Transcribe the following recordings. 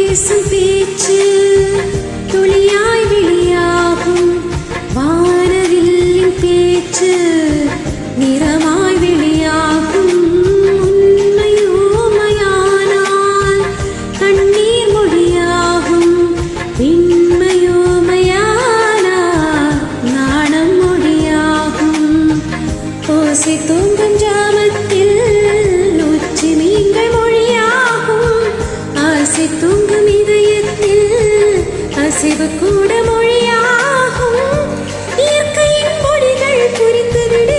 பேசும் பேச்சு துளியாய் வெளியாகும் வானவில்லின் பேச்சு நிறமாய் வெளியாகும் உண்மையோமையானால் கண்ணீர் மொழியாகும் பின்மையோமையானால் நாணம் மொழியாகும் ஓசை தூங்கும் ஜாமத்தில் உச்சி மீன்கள் மொழியாகும் ஆசை தூங்கும் இதயத்தில் அசைவு கூட மொழியாகும் இயற்கையின் மொழிகள் புரிந்துவிடு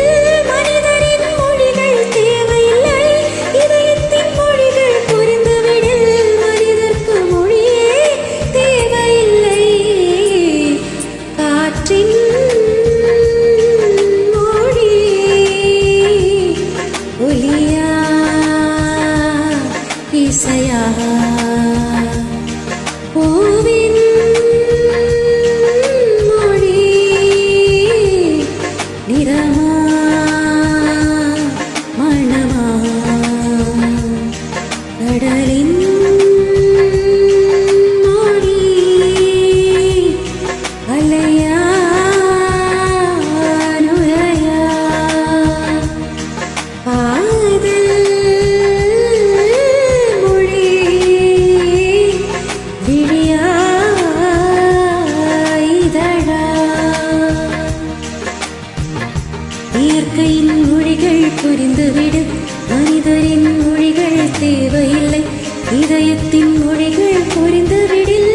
மனிதரின் மொழிகள் தேவையில்லை இதயத்தின் மொழிகள் புரிந்துவிடு மனிதர்க்கு மொழியே தேவையில்லை காற்றின் மொழி ஒலியா இசையா பூவின் மொழி நிறமா மணமா கடலின் மொழி அலையா நுரையா காதல் மொழி விழியா இதழா இயற்கையின் மொழிகள் புரிந்துவிடு மனிதரின் மொழிகள் தேவையில்லை இதயத்தின் மொழிகள் புரிந்துவிடில்